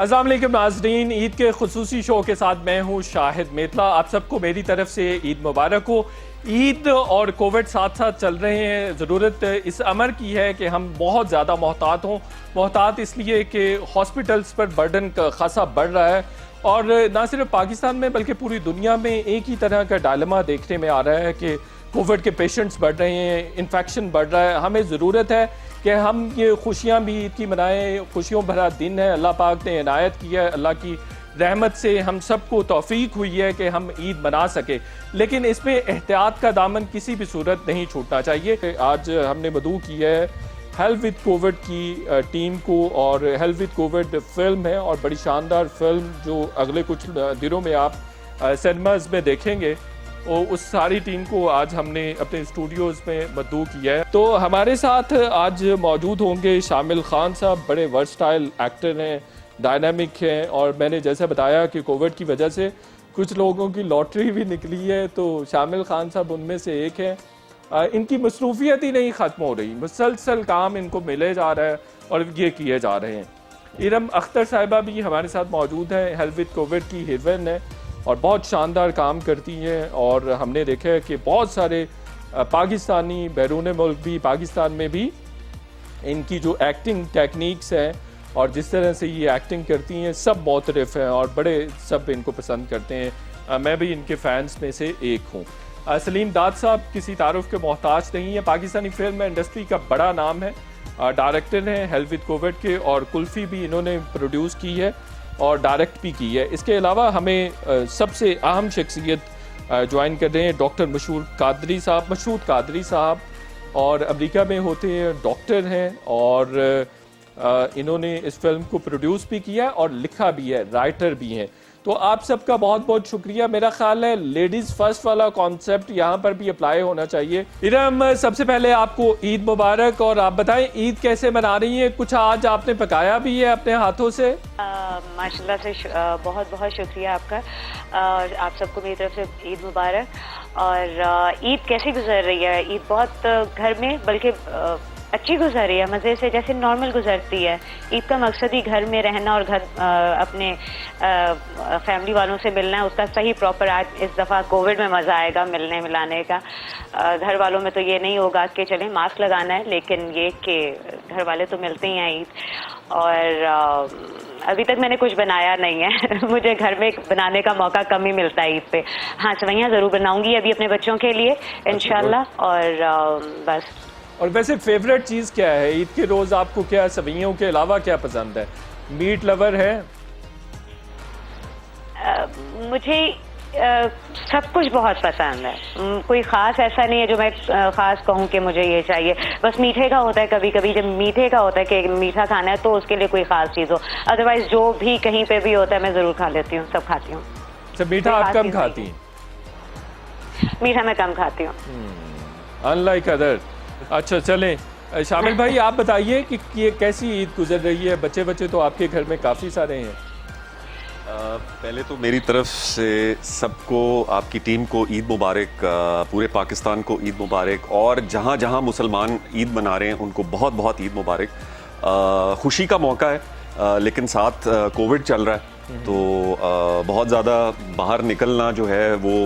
अस्सलाम वालेकुम नाज़रीन, ईद के खुसूसी शो के साथ मैं हूँ शाहिद मेतला। आप सबको मेरी तरफ से ईद मुबारक हो। ईद और कोविड साथ साथ चल रहे हैं। ज़रूरत इस अमर की है कि हम बहुत ज़्यादा मोहतात हों। मोहतात इसलिए कि हॉस्पिटल्स पर बर्डन खासा बढ़ रहा है और ना सिर्फ पाकिस्तान में बल्कि पूरी दुनिया में एक ही तरह का डायलेमा देखने में आ रहा है कि कोविड के पेशेंट्स बढ़ रहे हैं, इन्फेक्शन बढ़ रहा है। हमें ज़रूरत है कि हम ये खुशियाँ भी ईद की मनाएं। खुशियों भरा दिन है, अल्लाह पाक ने इनायत की है, अल्लाह की रहमत से हम सबको तौफीक हुई है कि हम ईद मना सके, लेकिन इसमें एहतियात का दामन किसी भी सूरत नहीं छूटना चाहिए। आज हमने मदऊ की है हेल्प विद कोविड की टीम को, और हेल्प विद कोविड फिल्म है और बड़ी शानदार फिल्म जो अगले कुछ दिनों में आप सिनेमाज में देखेंगे। और उस सारी टीम को आज हमने अपने स्टूडियोज़ में मदऊ किया है। तो हमारे साथ आज मौजूद होंगे शामिल खान साहब। बड़े वर्सटाइल एक्टर हैं, डायनामिक हैं, और मैंने जैसे बताया कि कोविड की वजह से कुछ लोगों की लॉटरी भी निकली है, तो शामिल खान साहब उनमें से एक हैं। इनकी मसरूफियत ही नहीं ख़त्म हो रही, मुसलसल काम इनको मिले जा रहा है और ये किए जा रहे हैं। इरम अख्तर साहिबा भी हमारे साथ मौजूद हैं, हेल्प विद कोविड की हीरोइन है और बहुत शानदार काम करती हैं। और हमने देखा है कि बहुत सारे पाकिस्तानी बैरून मुल्क भी, पाकिस्तान में भी इनकी जो एक्टिंग टेक्निक्स हैं और जिस तरह से ये एक्टिंग करती हैं सब मोतरफ़ हैं और बड़े सब इनको पसंद करते हैं। मैं भी इनके फैंस में से एक हूँ। सलीम दाद साहब किसी तारुफ के मोहताज नहीं है, पाकिस्तानी फिल्म इंडस्ट्री का बड़ा नाम है, डायरेक्टर हैं हेल्प विद कोविड के, और कुल्फ़ी भी इन्होंने प्रोड्यूस की है और डायरेक्ट भी की है। इसके अलावा हमें सबसे अहम शख्सियत ज्वाइन कर रहे हैं डॉक्टर मशहूद कादरी साहब, और अमेरिका में होते हैं, डॉक्टर हैं, और इन्होंने इस फिल्म को प्रोड्यूस भी किया और लिखा भी है, राइटर भी हैं। तो आप सबका बहुत बहुत शुक्रिया। मेरा ख्याल है लेडीज़ फर्स्ट वाला कॉन्सेप्ट यहाँ पर भी अप्लाई होना चाहिए। इरम, सबसे पहले आपको ईद मुबारक, और आप बताएं ईद कैसे मना रही हैं? कुछ आज आपने पकाया भी है अपने हाथों से? माशाल्लाह से बहुत बहुत शुक्रिया आपका, और आप सबको मेरी तरफ से ईद मुबारक। और ईद कैसी गुजर रही है? ईद बहुत घर में बल्कि अच्छी गुजर रही है, मज़े से, जैसे नॉर्मल गुजरती है। ईद का मकसद ही घर में रहना और घर अपने फैमिली वालों से मिलना है, उसका सही प्रॉपर। आज इस दफ़ा कोविड में मज़ा आएगा मिलने मिलाने का। घर वालों में तो ये नहीं होगा कि चलें मास्क लगाना है, लेकिन ये कि घर वाले तो मिलते ही हैं ईद। और अभी तक मैंने कुछ बनाया नहीं है मुझे घर में बनाने का मौका कम ही मिलता है ईद पे। हाँ, सवैयाँ ज़रूर बनाऊँगी अभी अपने बच्चों के लिए इंशाल्लाह। और बस। और वैसे फेवरेट चीज़ क्या है ईद के रोज़? आपको क्या सवैयों के अलावा क्या पसंद है? मीट लवर है? मुझे सब कुछ बहुत पसंद है। कोई ख़ास ऐसा नहीं है जो मैं ख़ास कहूँ कि मुझे ये चाहिए। बस मीठे का होता है, कभी कभी जब मीठे का होता है कि मीठा खाना है तो उसके लिए कोई ख़ास चीज़ हो। अदरवाइज़ जो भी कहीं पे भी होता है मैं ज़रूर खा लेती हूँ, सब खाती हूँ। अच्छा, मीठा आप कम खाती हैं? मीठा मैं कम खाती हूँ, अनलाइक अदर। अच्छा, चलें शामिल भाई, आप बताइए कि ये कैसी ईद गुजर रही है? बच्चे तो आपके घर में काफ़ी सारे हैं। पहले तो मेरी तरफ से सबको, आपकी टीम को ईद मुबारक, पूरे पाकिस्तान को ईद मुबारक, और जहाँ जहाँ मुसलमान ईद मना रहे हैं उनको बहुत बहुत ईद मुबारक। खुशी का मौका है, लेकिन साथ कोविड चल रहा है, तो बहुत ज़्यादा बाहर निकलना जो है वो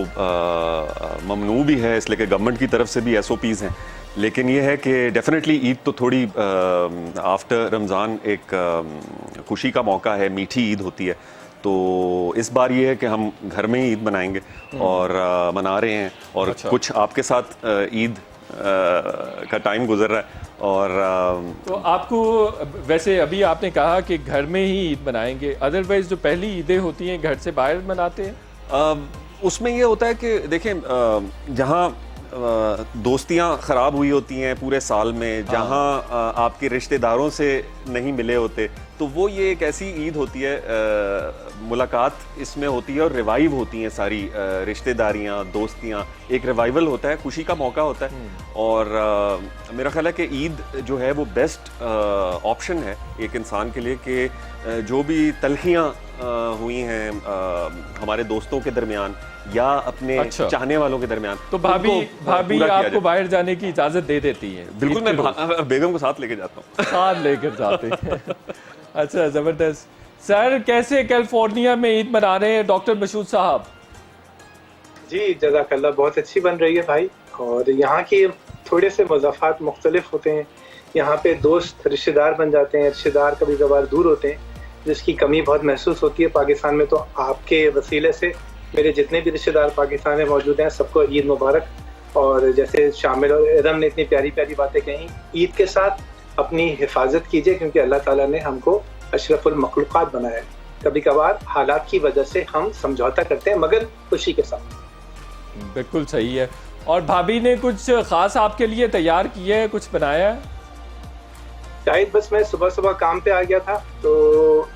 ममनू भी है, इसलिए कि गवर्नमेंट की तरफ से भी SOPs हैं। लेकिन ये है कि डेफिनेटली ईद तो थोड़ी आफ्टर रमज़ान एक खुशी का मौका है, मीठी ईद होती है। तो इस बार ये है कि हम घर में ही ईद मनाएंगे और मना रहे हैं, और अच्छा। कुछ आपके साथ ईद का टाइम गुजर रहा है। और तो आपको वैसे अभी आपने कहा कि घर में ही ईद मनाएंगे, अदरवाइज जो पहली ईदें होती हैं घर से बाहर मनाते हैं? उसमें ये होता है कि देखें, जहाँ दोस्तियाँ ख़राब हुई होती हैं पूरे साल में, जहाँ आपके रिश्तेदारों से नहीं मिले होते, तो वो ये एक ऐसी ईद होती है, मुलाकात इसमें होती है और रिवाइव होती हैं सारी रिश्तेदारियाँ, दोस्तियाँ। एक रिवाइवल होता है, खुशी का मौका होता है। और मेरा ख्याल है कि ईद जो है वो बेस्ट ऑप्शन है एक इंसान के लिए, कि जो भी तलखियाँ हुई हैं हमारे दोस्तों के दरमियान या अपने चाहने वालों के दरमियान, तो भाभी आपको बाहर जाने की इजाज़त दे देती है? बिल्कुल, मैं बेगम को साथ लेके जाता हूँ। साथ लेकर जाते हैं। अच्छा, ज़बरदस्त। सर कैसे कैलिफोर्निया में ईद मना रहे हैं डॉक्टर मशहूद साहब? जी जज़ाकल्लाह, बहुत अच्छी बन रही है भाई। और यहाँ की थोड़े से मज़ाफ़ात मुख्तलिफ होते हैं। यहाँ पे दोस्त रिश्तेदार बन जाते हैं, रिश्तेदार कभी कभार दूर होते हैं, जिसकी कमी बहुत महसूस होती है पाकिस्तान में। तो आपके वसीले से मेरे जितने भी रिश्तेदार पाकिस्तान में मौजूद हैं सबको ईद मुबारक। और जैसे शामिल और इरम ने इतनी प्यारी प्यारी बातें कहीं, ईद के साथ अपनी हिफाजत कीजिए, क्योंकि अल्लाह ताला ने हमको अशरफुल मखलूक़ात बनाया है। कभी कभार हालात की वजह से हम समझौता करते हैं, मगर खुशी के साथ। बिल्कुल सही है। और भाभी ने कुछ खास आपके लिए तैयार किया है, कुछ बनाया है? शायद बस मैं सुबह सुबह काम पे आ गया था, तो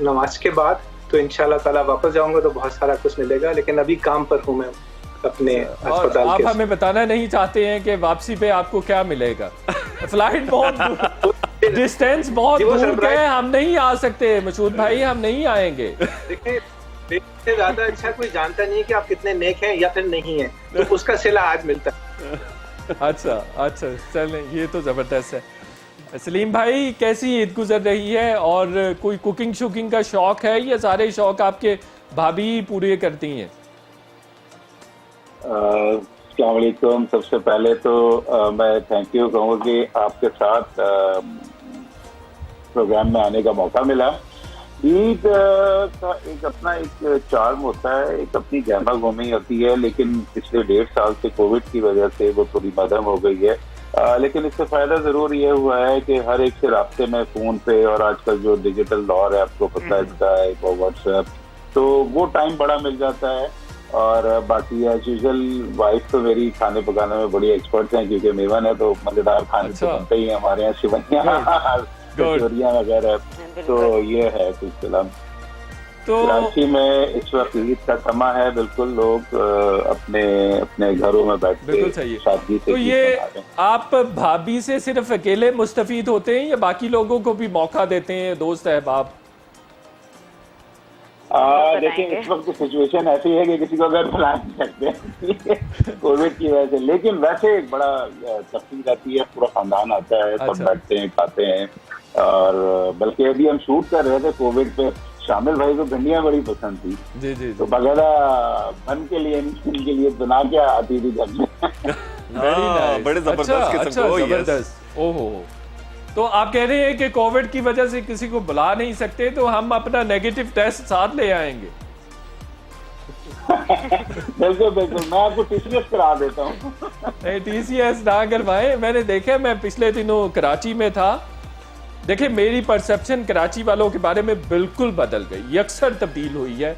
नमाज के बाद तो इंशाल्लाह ताला वापस जाऊंगा तो बहुत सारा कुछ मिलेगा, लेकिन अभी काम पर हूँ मैं अपने और अस्पताल आप के। हमें बताना नहीं चाहते हैं कि वापसी पे आपको क्या मिलेगा? फ्लाइट बहुत डिस्टेंस बहुत जी, वो दूर surprise- है, हम नहीं आ सकते मशहूद भाई, हम नहीं आएंगे। देखिए, मेरे ज्यादा अच्छा कोई जानता नहीं है कि आप कितने नेक हैं या फिर नहीं हैं, तो उसका सिला आज मिलता है। अच्छा अच्छा, चलें, ये तो जबरदस्त है। सलीम भाई कैसी ईद गुजर रही है, और कोई कुकिंग शुकिंग का शौक है या सारे शौक आपके भाभी पूरे करती हैं? अस्सलाम वालेकुम। सबसे पहले तो मैं थैंक यू कहूँगा कि आपके साथ प्रोग्राम में आने का मौका मिला। ईद का एक अपना एक चार्म होता है, एक अपनी गहमा गुमी होती है, लेकिन पिछले 1.5 साल से कोविड की वजह से वो थोड़ी मध्यम हो गई है। लेकिन इससे फायदा जरूर ये हुआ है कि हर एक से रास्ते में फोन पे, और आजकल जो डिजिटल दौर है आपको पता है इसका है, व्हाट्सएप, तो वो टाइम बड़ा मिल जाता है। और बाकी एज यूजुअल वाइफ तो मेरी खाने पकाने में बड़ी एक्सपर्ट हैं, क्योंकि मेवन है तो मजेदार खाने तो बनते ही हैं हमारे यहाँ, सिवैयां कचौरियां वगैरह। तो ये है सिलसिला। तो कराची में इस वक्त ईद का समा है, बिल्कुल लोग अपने अपने घरों में बैठ बिल्कुल के सही है। सादगी से तो ईद ये मना रहे हैं। आप भाभी से सिर्फ अकेले मुस्तफीद होते हैं या बाकी लोगों को भी मौका देते हैं, दोस्त अहबाब? लेकिन इस वक्त सिचुएशन ऐसी है कि किसी को अगर बुला नहीं सकते कोविड की वजह से, लेकिन वैसे एक बड़ा तफसील रहती है, पूरा खानदान आता है, सब अच्छा। बैठते हैं, खाते हैं। और बल्कि अभी हम शूट कर रहे थे कोविड पे, शामिल भाई को भिंडियां बड़ी पसंद थी, जी जी तो बगैरा मन के लिए इनके लिए बना के आती थी घर में। Very nice. बड़े जबरदस्त अच्छा, किस्म अच्छा, को, yes। जबरदस्त। ओहो, तो आप कह रहे हैं कि कोविड की वजह से किसी को बुला नहीं सकते, तो हम अपना नेगेटिव टेस्ट साथ ले आएंगे। बिल्कुल बिल्कुल, मैं आपको टीसीएस करा देता हूँ। नहीं, टीसीएस ना करवाएं। मैंने देखा, मैं पिछले दिनों कराची में था। देखिए, मेरी परसेप्शन कराची वालों के बारे में बिल्कुल बदल गई, यकसर तब्दील हुई है।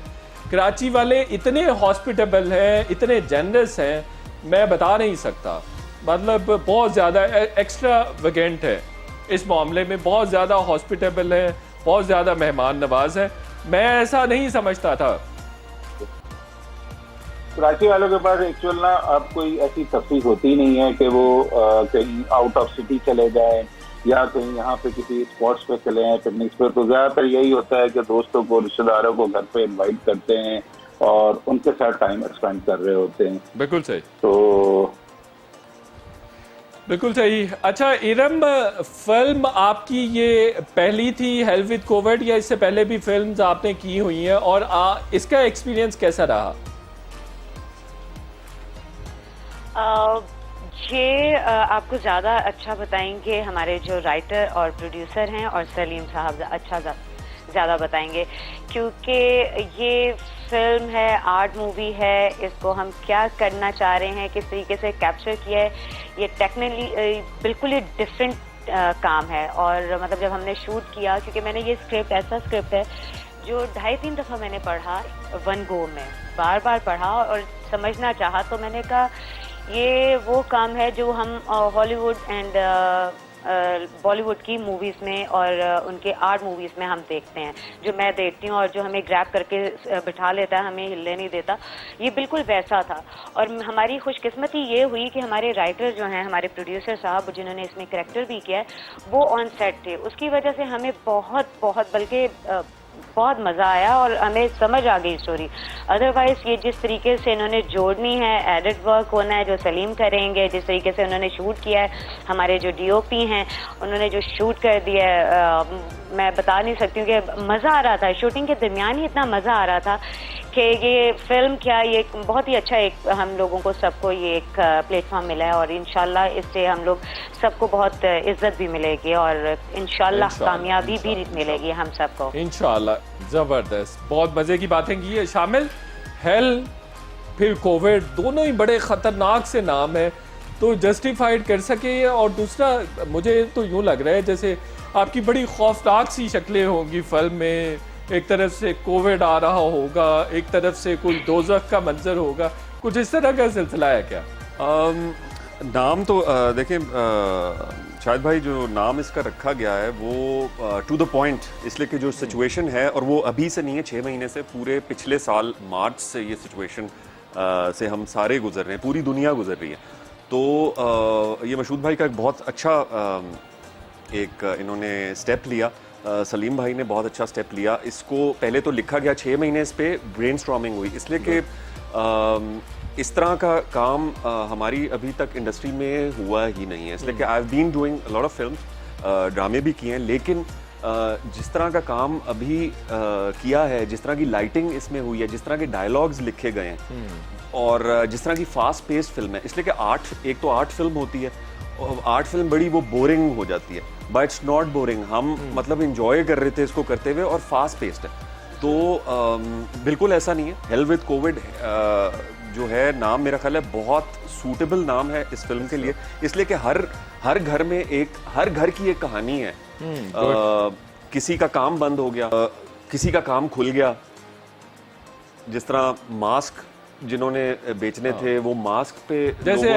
कराची वाले इतने हॉस्पिटेबल हैं, इतने जनरस हैं, मैं बता नहीं सकता। मतलब बहुत ज़्यादा एक्स्ट्रा वेगेंट है इस मामले में, बहुत ज़्यादा हॉस्पिटेबल है, बहुत ज़्यादा मेहमान नवाज है। मैं ऐसा नहीं समझता था। कराची वालों के पास एक्चुअल ना अब कोई ऐसी तफसील होती नहीं है कि वो कहीं आउट ऑफ सिटी चले जाए या कहीं यहाँ पे किसी स्पॉट्स पे चले हैं, पिकनिक्स पे। तो ज्यादातर यही होता है कि दोस्तों को, रिश्तेदारों को घर पे इनवाइट करते हैं और उनके साथ टाइम स्पेंड कर रहे होते हैं। बिल्कुल सही, तो बिल्कुल सही। अच्छा इरम, फिल्म आपकी ये पहली थी हेल्थ विद कोविड, या इससे पहले भी फिल्म्स आपने की हुई हैं, और इसका एक्सपीरियंस कैसा रहा? ये आपको ज़्यादा अच्छा बताएंगे हमारे जो राइटर और प्रोड्यूसर हैं, और सलीम साहब अच्छा ज़्यादा बताएंगे, क्योंकि ये फिल्म है, आर्ट मूवी है। इसको हम क्या करना चाह रहे हैं, किस तरीके से कैप्चर किया है, ये टेक्निकली बिल्कुल ही डिफरेंट काम है। और मतलब जब हमने शूट किया, क्योंकि मैंने ये स्क्रिप्ट, ऐसा स्क्रिप्ट है जो 2.5-3 दफ़ा मैंने पढ़ा वन गो में, बार बार पढ़ा और समझना चाहा, तो मैंने कहा ये वो काम है जो हम हॉलीवुड एंड बॉलीवुड की मूवीज़ में और उनके आर्ट मूवीज़ में हम देखते हैं, जो मैं देखती हूँ और जो हमें ग्रैब करके बिठा लेता है, हमें हिलने नहीं देता। ये बिल्कुल वैसा था। और हमारी खुशकिस्मती ये हुई कि हमारे राइटर जो हैं, हमारे प्रोड्यूसर साहब जिन्होंने इसमें करैक्टर भी किया है, वो ऑन सेट थे। उसकी वजह से हमें बहुत बल्कि बहुत मज़ा आया और हमें समझ आ गई स्टोरी। अदरवाइज ये जिस तरीके से इन्होंने जोड़नी है, एडिट वर्क होना है जो सलीम करेंगे, जिस तरीके से उन्होंने शूट किया है, हमारे जो डीओपी हैं उन्होंने जो शूट कर दिया है, मैं बता नहीं सकती हूँ कि मज़ा आ रहा था। शूटिंग के दरमियान ही इतना मज़ा आ रहा था कि ये फिल्म क्या, ये बहुत ही अच्छा एक हम लोगों को सबको ये एक प्लेटफॉर्म मिला है और इंशाल्लाह इससे हम लोग सबको बहुत इज्जत भी मिलेगी और इंशाल्लाह कामयाबी भी मिलेगी हम सबको इंशाल्लाह। जबरदस्त, बहुत मजे की बातें की है शामिल। हेल फिर कोविड दोनों ही बड़े खतरनाक से नाम है, तो जस्टिफाइड कर सके। और दूसरा मुझे तो यूं लग रहा है जैसे आपकी बड़ी खौफनाक सी शक्लें होंगी फिल्म में, एक तरफ से कोविड आ रहा होगा, एक तरफ से कोई दोज़ख का मंजर होगा, कुछ इस तरह का सिलसिला है क्या? नाम तो देखिए शाहिद भाई, जो नाम इसका रखा गया है वो टू द पॉइंट, इसलिए कि जो सिचुएशन है, और वो अभी से नहीं है, 6 महीने से, पूरे पिछले साल मार्च से ये सिचुएशन से हम सारे गुजर रहे हैं, पूरी दुनिया गुजर रही है। तो ये मशहूद भाई का एक बहुत अच्छा एक इन्होंने स्टेप लिया, सलीम भाई ने बहुत अच्छा स्टेप लिया। इसको पहले तो लिखा गया 6 महीने, इस पे ब्रेनस्टॉर्मिंग हुई, इसलिए कि इस तरह का काम हमारी अभी तक इंडस्ट्री में हुआ ही नहीं है। इसलिए कि I have been doing a lot of films, ड्रामे भी किए हैं, लेकिन जिस तरह का काम अभी किया है, जिस तरह की लाइटिंग इसमें हुई है, जिस तरह के डायलॉग्स लिखे गए हैं, और जिस तरह की फास्ट पेस्ड फिल्म है, इसलिए कि एक तो आर्ट फिल्म होती है, आर्ट फिल्म बड़ी वो बोरिंग हो जाती है, बट इट्स नॉट बोरिंग। हम मतलब इंजॉय कर रहे थे इसको करते हुए, और फास्ट पेस्ड है, तो बिल्कुल ऐसा नहीं है। हेल विद कोविड जो है नाम, मेरा ख्याल है बहुत सूटेबल नाम है इस फिल्म के लिए, इसलिए कि हर घर में हर घर की एक कहानी है। किसी का काम बंद हो गया, किसी का काम खुल गया, जिस तरह मास्क जिन्होंने बेचने थे, वो मास्क पे जैसे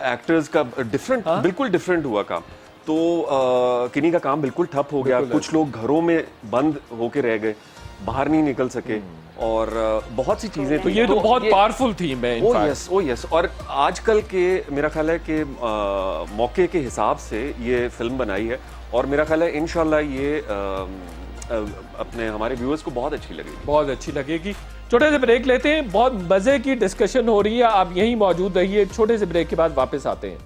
एक्टर्स का डिफरेंट, बिल्कुल डिफरेंट हुआ काम। तो किन्हीं का काम बिल्कुल ठप हो गया, कुछ लोग घरों में बंद होके रह गए, बाहर नहीं निकल सके, और बहुत सी चीजें। तो ये तो बहुत पावरफुल थीम है। ओ यस, और आजकल के मेरा ख्याल है कि मौके के हिसाब से ये फिल्म बनाई है, और मेरा ख्याल है इंशाल्लाह ये अपने हमारे व्यूअर्स को बहुत अच्छी लगेगी, बहुत अच्छी लगेगी। छोटे से ब्रेक लेते हैं, बहुत मजे की डिस्कशन हो रही है, आप यहीं मौजूद रहिए, छोटे से ब्रेक के बाद वापस आते हैं।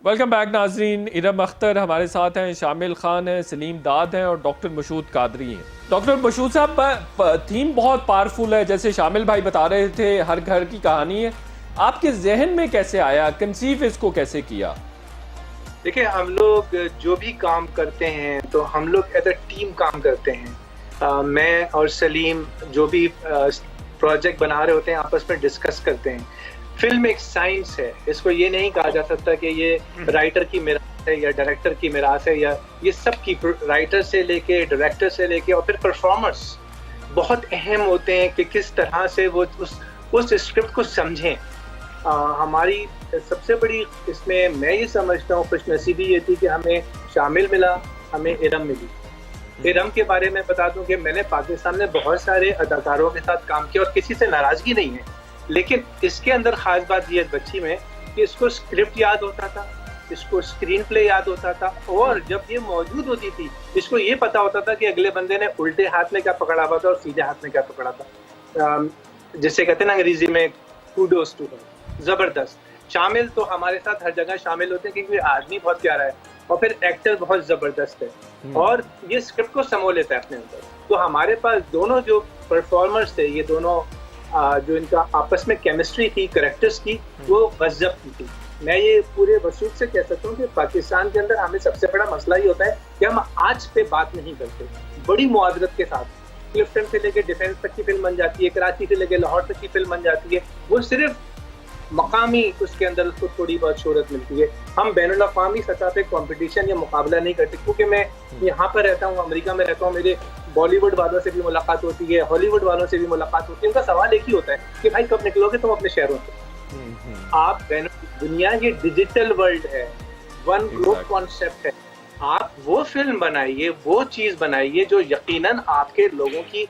वेलकम बैक नाजरीन। इरम अख्तर हमारे साथ हैं, शामिल खान हैं, सलीम दाद हैं और डॉक्टर मशहूद कादरी हैं। डॉक्टर मशहूद साहब, थीम बहुत पावरफुल है, जैसे शामिल भाई बता रहे थे, हर घर की कहानी है। आपके जहन में कैसे आया, कंसीव इसको कैसे किया? देखिए, हम लोग जो भी काम करते हैं तो हम लोग एज अ टीम काम करते हैं। मैं और सलीम जो भी प्रोजेक्ट बना रहे होते हैं आपस में डिस्कस करते हैं। फिल्म एक साइंस है, इसको ये नहीं कहा जा सकता कि ये राइटर की मिरास है या डायरेक्टर की मिरास है, या ये सब की, राइटर से लेके डायरेक्टर से लेके और फिर परफॉर्मर्स बहुत अहम होते हैं कि किस तरह से वो उस स्क्रिप्ट को समझें। हमारी सबसे बड़ी इसमें मैं ये समझता हूँ खुशनसीबी ये थी कि हमें शामिल मिला, हमें इरम मिली। इरम के बारे में बता दूं कि मैंने पाकिस्तान में बहुत सारे अदाकारों के साथ काम किया और किसी से नाराजगी नहीं है, लेकिन इसके अंदर खास बात ये बच्ची में कि इसको स्क्रिप्ट याद होता था, इसको स्क्रीन प्ले याद होता था, और जब ये मौजूद होती थी इसको ये पता होता था कि अगले बंदे ने उल्टे हाथ में क्या पकड़ा हुआ था और सीधे हाथ में क्या पकड़ा था। जिसे कहते हैं ना अंग्रेजी में कूडोस टू हर। जबरदस्त। शामिल तो हमारे साथ हर जगह शामिल होते हैं क्योंकि आदमी बहुत प्यारा है और फिर एक्टर बहुत जबरदस्त है और ये स्क्रिप्ट को समो लेता है अपने अंदर। तो हमारे पास दोनों जो परफॉर्मर्स थे, ये दोनों जो इनका आपस में केमिस्ट्री थी कैरेक्टर्स की, वो गजब की थी। मैं ये पूरे वसूख से कह सकता हूँ कि पाकिस्तान के अंदर हमें सबसे बड़ा मसला ये होता है कि हम आज पे बात नहीं करते। बड़ी मुआवरत के साथ क्लिफ्टन से लेके डिफेंस तक की फिल्म बन जाती है, कराची से लेके लाहौर तक की फिल्म बन जाती है। वो सिर्फ मकामी उसके अंदर उसको थोड़ी बहुत शोहरत मिलती है। हम बैनुल अक़वामी सतह पे कंपटीशन या मुकाबला नहीं करते, क्योंकि मैं यहाँ पर रहता हूँ, अमेरिका में रहता हूँ, मेरे बॉलीवुड वालों से भी मुलाकात होती है, हॉलीवुड वालों से भी मुलाकात होती है। उनका सवाल एक ही होता है कि भाई कब निकलोगे तुम अपने शहरों से। आप दुनिया ये डिजिटल वर्ल्ड है, वन ग्रुप कॉन्सेप्ट है, आप वो फिल्म बनाइए, वो चीज बनाइए जो यकीनन आपके लोगों की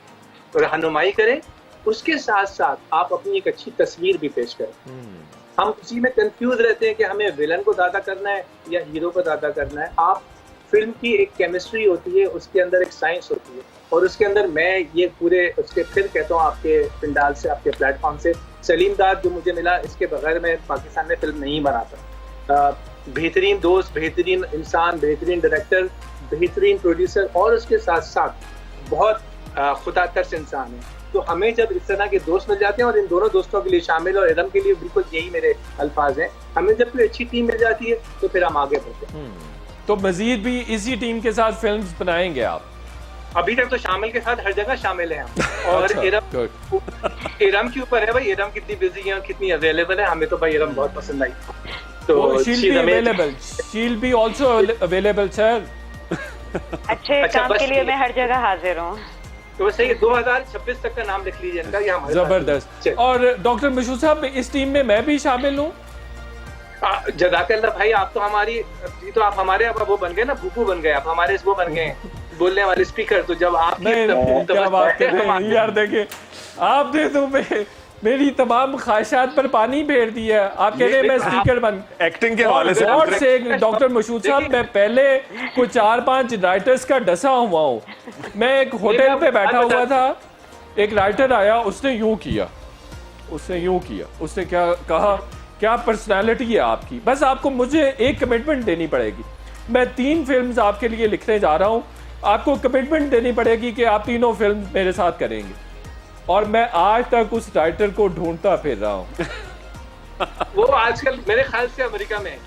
रहनुमाई करे, उसके साथ साथ आप अपनी एक अच्छी तस्वीर भी पेश करें। हम उसी में कंफ्यूज रहते हैं कि हमें विलन को ज्यादा करना है या हीरो को ज्यादा करना है। आप फिल्म की एक केमिस्ट्री होती है, उसके अंदर एक साइंस होती है, और उसके अंदर मैं ये पूरे उसके फिर कहता हूँ आपके पिंडाल से, आपके प्लेटफॉर्म से, सलीम दाद जो मुझे मिला, इसके बगैर मैं पाकिस्तान में फिल्म नहीं बनाता। बेहतरीन दोस्त, बेहतरीन इंसान, बेहतरीन डायरेक्टर, बेहतरीन प्रोड्यूसर, और उसके साथ साथ बहुत खुदा तर्स इंसान है। तो हमें जब इस तरह के दोस्त मिल जाते हैं, और इन दोनों दोस्तों के लिए शामिल और इरम के लिए बिल्कुल यही मेरे अल्फाज हैं, हमें जब कोई अच्छी टीम मिल जाती है तो फिर हम आगे बढ़ते हैं। तो मजीद भी इसी टीम के साथ फिल्म्स बनाएंगे आप? अभी तक तो शामिल के साथ हर जगह शामिल हैं हम। और अच्छा, इरम के ऊपर है भाई, इरम कितनी बिजी है और कितनी अवेलेबल है। हमें तो भाई इरम बहुत पसंद आई। तो शील भी ऑल्सो अवेलेबल सर। अच्छे काम के लिए मैं हर जगह हाजिर हूँ। तो सही, 2026 तक का नाम लिख लीजिए इनका, ये हमारे जबरदस्त। और डॉक्टर मशहूर साहब, इस टीम में मैं भी शामिल हूँ? जज़ाकल्लाह भाई, आप तो हमारी, तो आप हमारे अब वो बन गए ना, भूपू बन गए आप हमारे, वो बन गए बोलने वाले स्पीकर। तो जब आप क्या बात कर रहे हैं यार, देखिए आपने तो मेरी तमाम ख्वाहिशात पर पानी फेर दिया। आप कह रहे हैं मैं स्पीकर बन, एक्टिंग के हवाले से डॉक्टर मशहूर साहब, मैं पहले कुछ 4-5 राइटर्स का डसा हुआ हूँ। मैं एक होटल पे बैठा हुआ था, एक राइटर आया, उसने यूं किया, उसने क्या कहा, क्या पर्सनालिटी है आपकी, बस आपको मुझे एक कमिटमेंट देनी पड़ेगी, मैं 3 फिल्म्स आपके लिए लिखने जा रहा हूँ, आपको कमिटमेंट देनी पड़ेगी कि आप 3 फिल्म मेरे साथ करेंगे। और मैं आज तक उस राइटर को ढूंढता फिर रहा हूँ। वो आजकल मेरे ख्याल से अमेरिका में।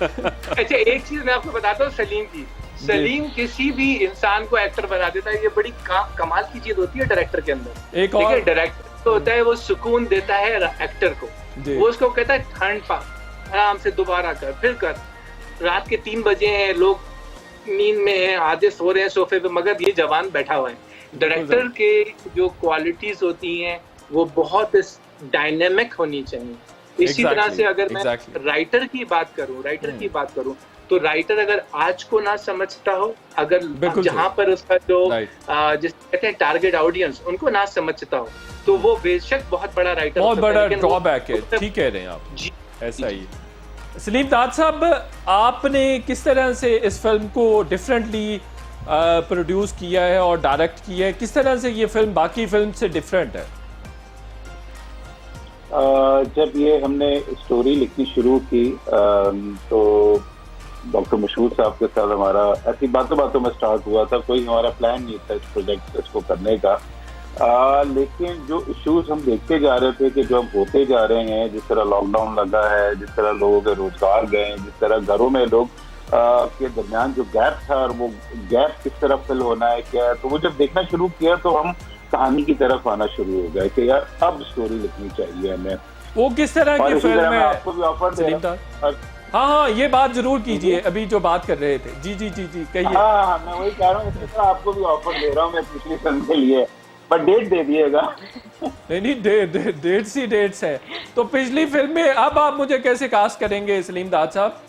अच्छा एक चीज मैं आपको बताता हूँ सलीम की, सलीम किसी भी इंसान को एक्टर बना देता है, ये बड़ी कमाल की चीज होती है डायरेक्टर के अंदर। एक और डायरेक्टर तो होता है, वो सुकून देता है एक्टर को, वो उसको कहता है ठंड पा, आराम से दोबारा कर, फिर कर। रात के 3 बजे हैं, लोग नींद में हैं, आधे सो रहे हैं सोफे पे, मगर ये जवान बैठा हुआ है। डायरेक्टर के जो क्वालिटीज होती हैं वो बहुत डायनेमिक होनी चाहिए। इसी तरह से अगर मैं राइटर की बात करूं, तो राइटर अगर आज को ना समझता हो, अगर जहां पर उसका जो जिस कहते हैं टारगेट ऑडियंस, उनको ना समझता हो, तो वो बेशक बहुत बड़ा राइटर, बहुत बड़ा ड्रॉबैक है। ठीक कह रहे हैं आप जी, ऐसा ही। सलीम दाद साहब, आपने किस तरह से इस फिल्म को डिफरेंटली प्रोड्यूस किया है और डायरेक्ट किया है, किस तरह से ये फिल्म बाकी फिल्म से डिफरेंट है? जब ये हमने स्टोरी लिखनी शुरू की तो डॉक्टर मशहूर साहब के साथ हमारा ऐसी बातों में स्टार्ट हुआ था। कोई हमारा प्लान नहीं था इस प्रोजेक्ट इसको करने का, लेकिन जो इश्यूज हम देखते जा रहे थे कि जो अब होते जा रहे हैं, जिस तरह लॉकडाउन लगा है, जिस तरह लोगों के रोजगार गए, जिस तरह घरों में लोग के दरमियान जो गैप था, और वो गैप किस तरह फिल होना है क्या है, तो वो जब देखना शुरू किया तो हम कहानी की तरफ आना शुरू हो गए कि यार अब स्टोरी लिखनी चाहिए हमें। वो किस तरह की फिल्म है? आपको भी ऑफर दे रहा हूं। हाँ, ये बात जरूर कीजिए, अभी जो बात कर रहे थे। जी कहिए। हाँ, मैं वही कह रहा हूँ, आपको भी ऑफर दे रहा हूँ मैं पिछली फिल्म के लिए, पर डेट दे दिएगा। नहीं, डेट्स है। तो पिछली फिल्म में अब आप मुझे कैसे कास्ट करेंगे सलीम दाद साहब?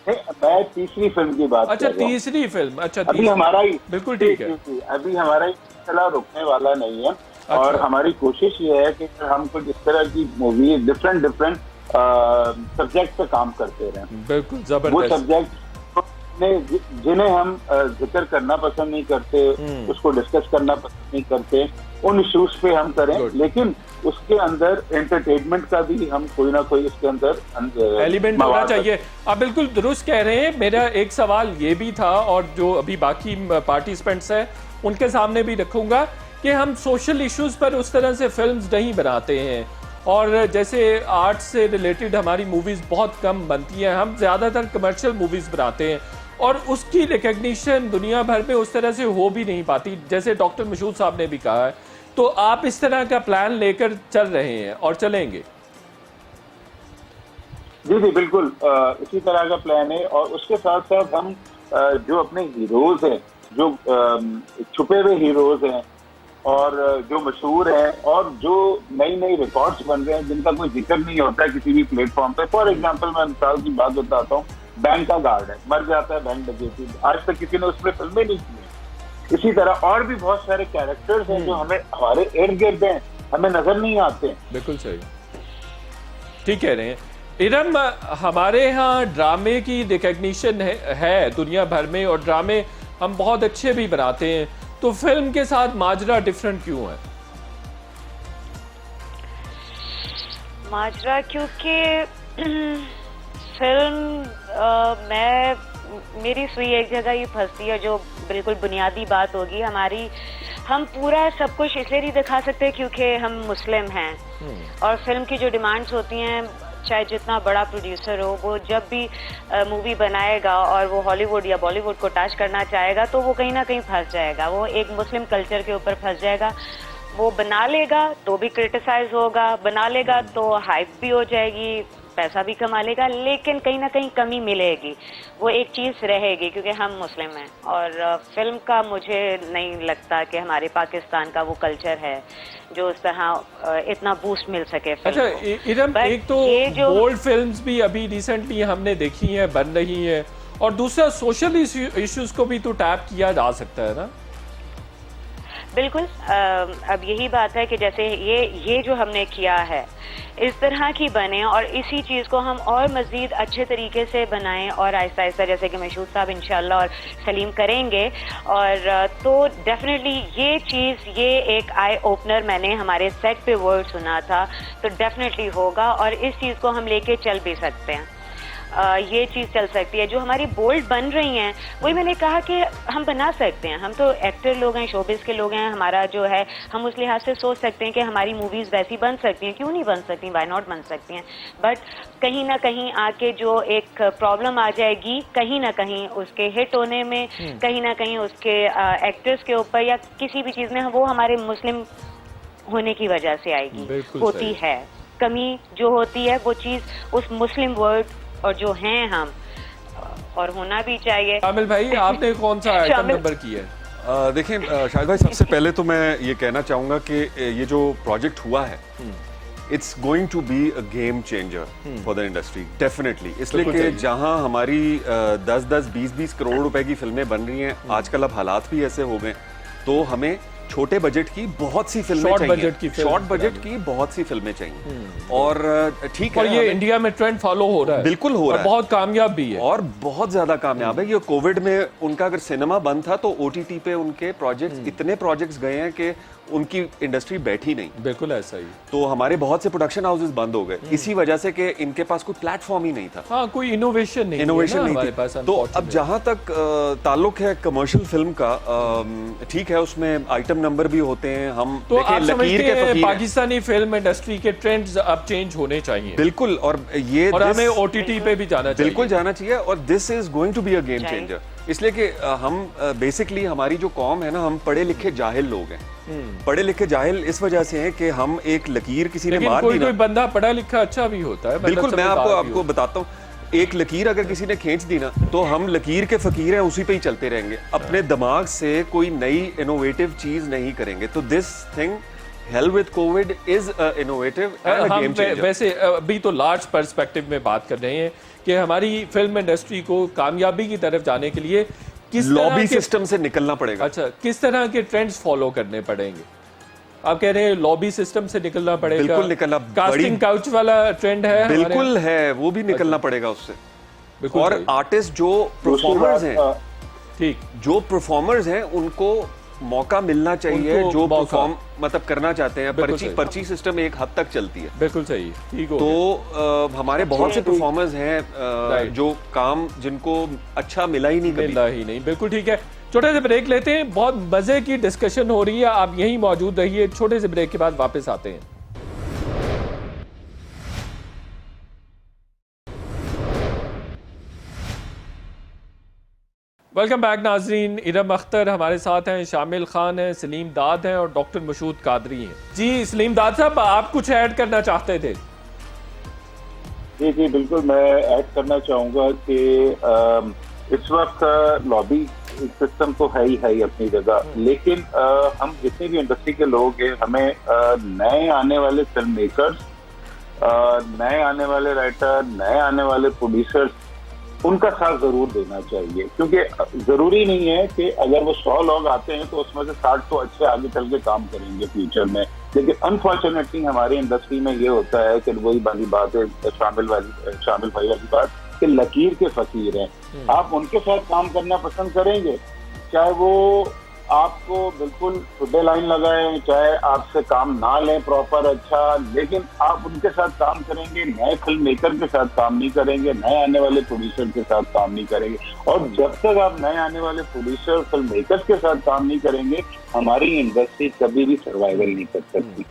मैं तीसरी फिल्म की बात अच्छा, तीसरी फिल्म। अच्छा, अभी हमारा ही बिल्कुल ठीक है, अभी हमारा ही सिलसिला रुकने वाला नहीं है। अच्छा। और हमारी कोशिश ये है कि हम कुछ इस तरह की मूवी डिफरेंट सब्जेक्ट पे काम करते रहें। बिल्कुल जबरदस्त। वो सब्जेक्ट जिन्हें हम जिक्र करना पसंद नहीं करते, उसको डिस्कस करना पसंद नहीं करते, उन इश्यूज पे हम करें, लेकिन उसके अंदर एंटरटेनमेंट का भी हम कोई ना कोई इसके अंदर एलिमेंट होना चाहिए। आप बिल्कुल दुरुस्त कह रहे हैं। मेरा एक सवाल ये भी था, और जो अभी बाकी पार्टिसिपेंट्स हैं उनके सामने भी रखूंगा, कि हम सोशल इश्यूज पर उस तरह से फिल्म्स नहीं बनाते हैं, और जैसे आर्ट से रिलेटेड हमारी मूवीज़ बहुत कम बनती हैं, हम ज़्यादातर कमर्शियल मूवीज़ बनाते हैं, और उसकी रिकग्निशन दुनिया भर में उस तरह से हो भी नहीं पाती, जैसे डॉक्टर मशहूर साहब ने भी कहा है। तो आप इस तरह का प्लान लेकर चल रहे हैं और चलेंगे? जी बिल्कुल, इसी तरह का प्लान है। और उसके साथ साथ हम जो अपने हीरोज हैं, जो छुपे हुए हीरोज हैं, और जो मशहूर हैं, और जो नई रिकॉर्ड्स बन रहे हैं जिनका कोई जिक्र नहीं होता है किसी भी प्लेटफॉर्म पे। फॉर एग्जांपल मैं मिसाल की बात बताता हूँ, बैंक का गार्ड है, मर जाता है बैंक डकैती, आज तक किसी ने उस पर फिल्में नहीं की। इसी तरह और भी बहुत सारे कैरेक्टर्स हैं जो हमें हमारे इर्द गिर्द हैं, हमें नजर नहीं आते। बिल्कुल सही। ठीक कह रहे हैं। इरम, हमारे यहाँ ड्रामे की रिकग्निशन है दुनिया भर में, और ड्रामे हम बहुत अच्छे भी बनाते हैं, तो फिल्म के साथ माजरा डिफरेंट क्यों है? माजरा क्योंकि फिल्म मेरी सुई एक जगह ही फंसती है, जो बिल्कुल बुनियादी बात होगी हमारी। हम पूरा सब कुछ इसलिए नहीं दिखा सकते क्योंकि हम मुस्लिम हैं, और फिल्म की जो डिमांड्स होती हैं, चाहे जितना बड़ा प्रोड्यूसर हो, वो जब भी मूवी बनाएगा और वो हॉलीवुड या बॉलीवुड को टच करना चाहेगा तो वो कहीं ना कहीं फंस जाएगा, वो एक मुस्लिम कल्चर के ऊपर फंस जाएगा। वो बना लेगा तो भी क्रिटिसाइज होगा, बना लेगा तो हाइप भी हो जाएगी, पैसा भी कमा लेगा, लेकिन कहीं ना कहीं कमी मिलेगी, वो एक चीज़ रहेगी क्योंकि हम मुस्लिम हैं। और फिल्म का मुझे नहीं लगता कि हमारे पाकिस्तान का वो कल्चर है जो उस तरह इतना बूस्ट मिल सके फिल्म अच्छा को। इरम, एक तो बोल्ड फिल्म्स भी अभी रिसेंटली हमने देखी हैं, बन रही हैं, और दूसरा सोशल इश्यूज को भी तो टैप किया जा सकता है ना? बिल्कुल। अब यही बात है कि जैसे ये जो हमने किया है, इस तरह की बने और इसी चीज़ को हम और मज़ीद अच्छे तरीके से बनाएं, और आहिस्ता आहिस्ता जैसे कि मशहूद साहब इंशाल्लाह और सलीम करेंगे, और तो डेफिनेटली ये चीज़, ये एक आई ओपनर मैंने हमारे सेट पे वर्ड सुना था, तो डेफिनेटली होगा, और इस चीज़ को हम लेके चल भी सकते हैं। ये चीज़ चल सकती है। जो हमारी बोल्ड बन रही हैं, वही मैंने कहा कि हम बना सकते हैं, हम तो एक्टर लोग हैं, शोबिस के लोग हैं, हमारा जो है हम उस लिहाज से सोच सकते हैं कि हमारी मूवीज़ वैसी बन सकती हैं, क्यों नहीं बन सकती, वाई नॉट बन सकती हैं। बट कहीं ना कहीं आके जो एक प्रॉब्लम आ जाएगी, कहीं ना कहीं उसके हिट होने में, कहीं ना कहीं उसके एक्टर्स के ऊपर या किसी भी चीज़ में, वो हमारे मुस्लिम होने की वजह से आएगी, होती है। कमी जो होती है वो चीज़ उस मुस्लिम वर्ड और जो हैं हम, और होना भी चाहिए। कामिल भाई, आपने कौन सा आइटम नंबर किया है? देखिए शाहिद भाई, सबसे पहले तो मैं ये कहना चाहूँगा कि ये जो प्रोजेक्ट हुआ है, it's going to be a game changer for the industry, definitely. इसलिए कि जहां हमारी 10-10, 20-20 करोड़ रुपए की फिल्में बन रही हैं, आजकल अब हालात भी ऐसे हो गए, तो हमें छोटे बजट की बहुत सी फिल्में चाहिए, शॉर्ट बजट की बहुत सी फिल्में चाहिए, और ठीक है, और ये इंडिया में ट्रेंड फॉलो हो रहा है, बिल्कुल हो रहा है, बहुत कामयाब भी है, और बहुत ज्यादा कामयाब है। ये कोविड में उनका अगर सिनेमा बंद था तो ओटीटी पे उनके प्रोजेक्ट्स, इतने प्रोजेक्ट्स गए हैं कि उनकी इंडस्ट्री बैठी नहीं। बिल्कुल ऐसा ही। तो हमारे बहुत से प्रोडक्शन हाउसेस बंद हो गए इसी वजह से कि इनके पास कोई प्लेटफॉर्म ही नहीं था। हाँ, कोई इनोवेशन नहीं हमारे पास। तो अब जहां तक ताल्लुक है कमर्शियल फिल्म का, ठीक है, उसमें आइटम नंबर भी होते हैं, हम तो आप लकीर के फकीर, पाकिस्तानी फिल्म इंडस्ट्री के ट्रेंड्स अब चेंज होने चाहिए। बिल्कुल, और ये हमें ओटीटी पे भी जाना चाहिए, बिल्कुल जाना चाहिए, और this is going to be a game changer. इसलिए कि हम बेसिकली हमारी जो कौम है ना, हम पढ़े लिखे जाहिल लोग हैं। पढ़े लिखे जाहिल इस वजह से हैं कि हम एक लकीर किसी ने मार दी ना, कोई बंदा पढ़ा लिखा अच्छा भी होता है। बिल्कुल, मैं आपको बताता हूँ, एक लकीर अगर किसी ने खींच दी ना, तो हम लकीर के फकीर हैं, उसी पे ही चलते रहेंगे, अपने दिमाग से कोई नई इनोवेटिव चीज नहीं करेंगे। तो this thing, hell with Covid, is innovative and a game changer. वैसे अभी तो लार्ज पर्सपेक्टिव में बात कर रहे हैं कि हमारी फिल्म इंडस्ट्री को कामयाबी की तरफ जाने के लिए किस लॉबी सिस्टम से निकलना पड़ेगा। अच्छा, किस तरह के ट्रेंड्स फॉलो करने पड़ेंगे? आप कह रहे हैं लॉबी सिस्टम से निकलना पड़ेगा। बिल्कुल निकलना, कास्टिंग काउच वाला ट्रेंड है, बिल्कुल है, वो भी निकलना पड़ेगा उससे। और आर्टिस्ट जो परफॉर्मर्स हैं, ठीक, जो परफॉर्मर्स हैं, उनको मौका मिलना चाहिए, जो परफॉर्म मतलब करना चाहते हैं। पर्ची सिस्टम एक हद तक चलती है। बिल्कुल सही, ठीक हो। तो हमारे बहुत से परफॉर्मर्स हैं जो काम जिनको अच्छा मिला ही नहीं। बिल्कुल ठीक है। छोटे से ब्रेक लेते हैं, बहुत मजे की डिस्कशन हो रही है, आप यहीं मौजूद रहिए, छोटे से ब्रेक के बाद वापस आते हैं। वेलकम बैक नाजरीन। इरम अख्तर हमारे साथ हैं, शामिल खान हैं, सलीम दाद हैं और डॉक्टर मशहूद कादरी हैं। जी सलीम दाद साहब, आप कुछ ऐड करना चाहते थे? जी बिल्कुल, मैं ऐड करना चाहूँगा कि इस वक्त लॉबी सिस्टम तो है ही अपनी जगह, लेकिन हम जितने भी इंडस्ट्री के लोग हैं, हमें नए आने वाले फिल्म मेकर्स, नए आने वाले राइटर, नए आने वाले प्रोड्यूसर्स, उनका साथ जरूर देना चाहिए। क्योंकि जरूरी नहीं है कि अगर वो 100 लोग आते हैं तो उसमें से 60 तो अच्छे आगे चल के काम करेंगे फ्यूचर में, लेकिन अनफॉर्चुनेटली हमारी इंडस्ट्री में ये होता है कि वही वाली बात है, शामिल भाई वाली बात कि लकीर के फकीर हैं। आप उनके साथ काम करना पसंद करेंगे, चाहे वो आपको बिल्कुल खुदे लाइन लगाएं, चाहे आपसे काम ना लें प्रॉपर अच्छा, लेकिन आप उनके साथ काम करेंगे, नए फिल्म मेकर के साथ काम नहीं करेंगे, नए आने वाले प्रोड्यूसर के साथ काम नहीं करेंगे। और जब तक आप नए आने वाले प्रोड्यूसर फिल्म मेकर्स के साथ काम नहीं करेंगे, हमारी इंडस्ट्री कभी भी सर्वाइवल नहीं कर सकती।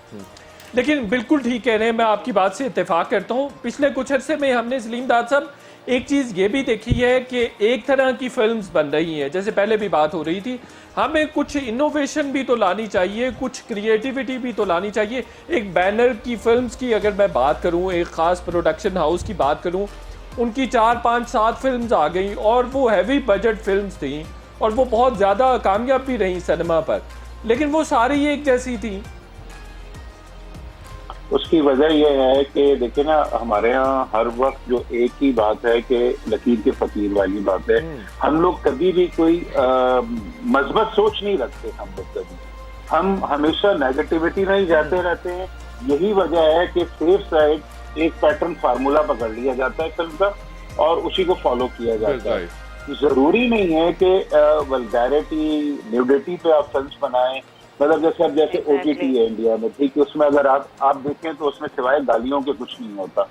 लेकिन बिल्कुल ठीक कह रहे हैं, मैं आपकी बात से इत्तेफाक करता हूँ। पिछले कुछ अरसे में हमने सलीम दाद साहब एक चीज़ ये भी देखी है कि एक तरह की फिल्म्स बन रही हैं, जैसे पहले भी बात हो रही थी, हमें कुछ इनोवेशन भी तो लानी चाहिए, कुछ क्रिएटिविटी भी तो लानी चाहिए। एक बैनर की फिल्म्स की अगर मैं बात करूं, एक ख़ास प्रोडक्शन हाउस की बात करूं, उनकी 4, 5, 7 फिल्म्स आ गई और वो हैवी बजट फिल्म्स थी और वो बहुत ज़्यादा कामयाब भी रही सिनेमा पर, लेकिन वो सारी एक जैसी थी। उसकी वजह यह है कि देखिए ना, हमारे यहाँ हर वक्त जो एक ही बात है कि लकीर के फकीर वाली बात है। हम लोग कभी भी कोई मजबूत सोच नहीं रखते। हम लोग कभी, हम हमेशा नेगेटिविटी में ही जाते रहते हैं। यही वजह है कि सेफ साइड एक पैटर्न फार्मूला पकड़ लिया जाता है फिल्म का और उसी को फॉलो किया जाता है। जरूरी नहीं है कि वल्गैरिटी, न्यूडिटी पे आप फिल्म बनाएं। मतलब जैसे OTT है इंडिया में, ठीक है, उसमें अगर आप देखें तो उसमें सिवाय गालियों के कुछ नहीं होता।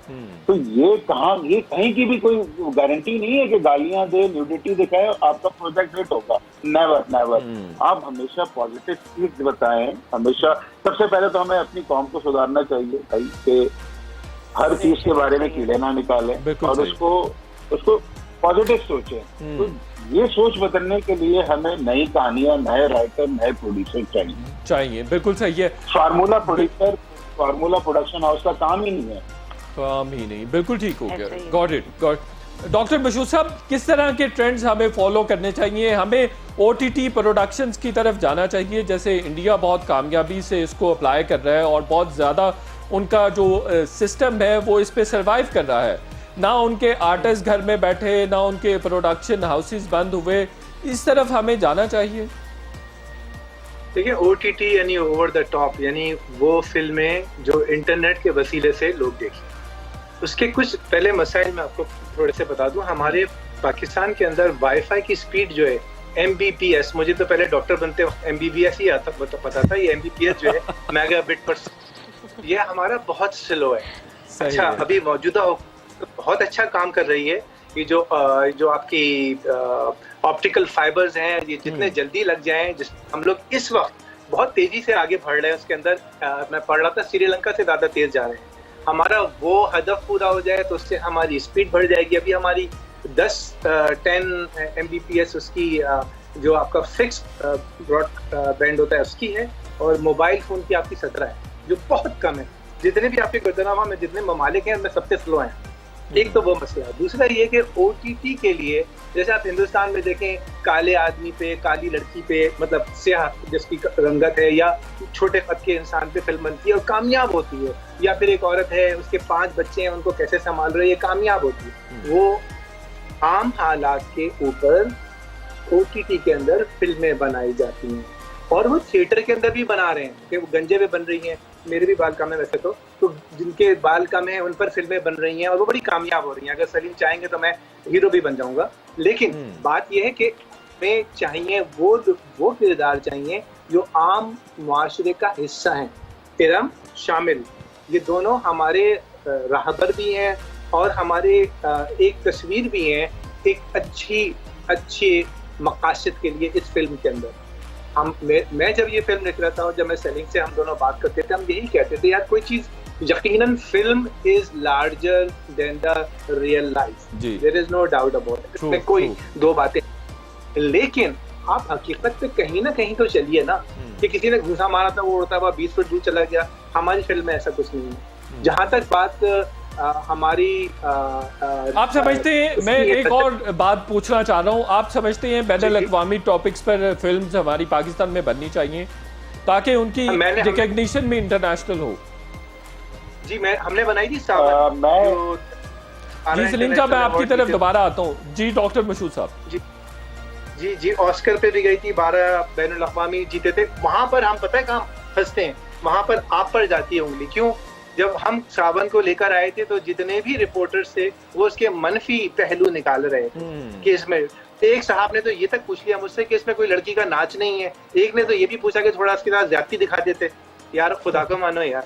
तो ये कहीं की भी कोई गारंटी नहीं है कि गालियां दे, न्यूडिटी दिखाए आपका प्रोजेक्ट हिट होगा। नेवर। आप हमेशा पॉजिटिव चीज बताएं। हमेशा सबसे पहले तो हमें अपनी कौम को सुधारना चाहिए भाई, कि हर चीज के बारे में कीड़े ना निकालें और उसको पॉजिटिव सोचें। तो ये सोच बदलने के लिए हमें नई कहानियां, नए राइटर, नए प्रोड्यूसर चाहिए। बिल्कुल सही है। फार्मूला प्रोडक्शन हाउस का काम ही नहीं। बिल्कुल ठीक हो गया। Got it. डॉक्टर मशहूर साहब, किस तरह के ट्रेंड्स हमें फॉलो करने चाहिए? हमें OTT प्रोडक्शंस की तरफ जाना चाहिए, जैसे इंडिया बहुत कामयाबी से इसको अप्लाई कर रहा है और बहुत ज़्यादा उनका जो सिस्टम है वो इस पे सर्वाइव कर रहा है। ना उनके आर्टिस्ट घर में बैठे, ना उनके प्रोडक्शन हाउसेस बंद हुए। इस तरफ हमें जाना चाहिए। देखिए, OTT यानी ओवर द टॉप, यानी वो फिल्में जो इंटरनेट के वसीले से लोग देखें। उसके कुछ पहले मसाइल मैं आपको थोड़े से बता दूं। हमारे पाकिस्तान के अंदर वाईफाई की स्पीड जो है MBPS, मुझे तो पहले डॉक्टर बनते वक्त MBBS ही पता था, ये MBPS जो है मेगाबिट पर, ये हमारा बहुत स्लो है। अच्छा, अभी मौजूदा बहुत अच्छा काम कर रही है ये जो आपकी ऑप्टिकल फाइबर्स हैं, ये जितने जल्दी लग जाएं, हम लोग इस वक्त बहुत तेजी से आगे बढ़ रहे हैं। उसके अंदर मैं पढ़ रहा था, श्रीलंका से ज्यादा तेज जा रहे हैं। हमारा वो हदफ पूरा हो जाए तो उससे हमारी स्पीड बढ़ जाएगी। अभी हमारी 10 Mbps उसकी जो आपका फिक्स ब्रॉडबैंड होता है उसकी है, और मोबाइल फोन की आपकी 17 है, जो बहुत कम है। जितने भी आपके गर्दनामा में जितने ममालिक हैं उनमें सबसे स्लो हैं। एक तो वो मसला है। दूसरा ये कि OTT के लिए, जैसे आप हिंदुस्तान में देखें, काले आदमी पे, काली लड़की पे, मतलब स्याह जिसकी रंगत है, या छोटे कद के इंसान पे फिल्म बनती है और कामयाब होती है, या फिर एक औरत है, उसके 5 बच्चे हैं, उनको कैसे संभाल रही है, कामयाब होती है। वो आम हालात के ऊपर OTT के अंदर फिल्में बनाई जाती हैं और वो थिएटर के अंदर भी बना रहे हैं कि वो गंजे में बन रही हैं। मेरे भी बाल कम है वैसे तो जिनके बाल कम है उन पर फिल्में बन रही हैं और वो बड़ी कामयाब हो रही हैं। अगर सलीम चाहेंगे तो मैं हीरो भी बन जाऊंगा। लेकिन बात यह है कि हमें चाहिए वो किरदार चाहिए जो आम मुआशरे का हिस्सा हैं। इरम, शामिल, ये दोनों हमारे राहबर भी हैं और हमारे एक तस्वीर भी हैं एक अच्छी मकासद के लिए इस फिल्म के अंदर। मैं जब ये फिल्म लिख रहा था और जब मैं सलीम से हम दोनों बात करते थे, हम यही कहते थे, यार कोई चीज यकीनन film is larger than the real life, there is no doubt about it, इसमें कोई दो बातें। लेकिन आप हकीकत पे कहीं ना कहीं तो चलिए ना, कि किसी ने घूसा मारा था वो उड़ता हुआ 20 फुट दूर चला गया। हमारी फिल्म में ऐसा कुछ नहीं है। जहां तक बात हमारी आप समझते हैं, मैं एक और बात पूछना चाह रहा हूँ, आप समझते हैं बैनुल अक़वामी टॉपिक्स पर फिल्म्स हमारी पाकिस्तान में बननी चाहिए ताकि उनकी रिकॉग्निशन भी इंटरनेशनल हो? जी, हमने बनाई थी जी सलीम साहब, मैं आपकी तरफ दोबारा आता हूँ। जी डॉक्टर मशहूर साहब। जी ऑस्कर पे भी गई थी, 12 बैनुल अक़वामी जीते थे। वहां पर हम पता है कहाँ फंसते हैं वहां पर आप पर जाती है उंगली। क्यों? जब हम सावन को लेकर आए थे तो जितने भी रिपोर्टर्स थे वो उसके मनफी पहलू निकाल रहे थे कि इसमें, एक साहब ने तो ये तक पूछ लिया मुझसे कि इसमें कोई लड़की का नाच नहीं है, एक ने तो ये भी पूछा कि थोड़ा इसके साथ ज्यादती दिखा देते। यार खुदा को मानो यार,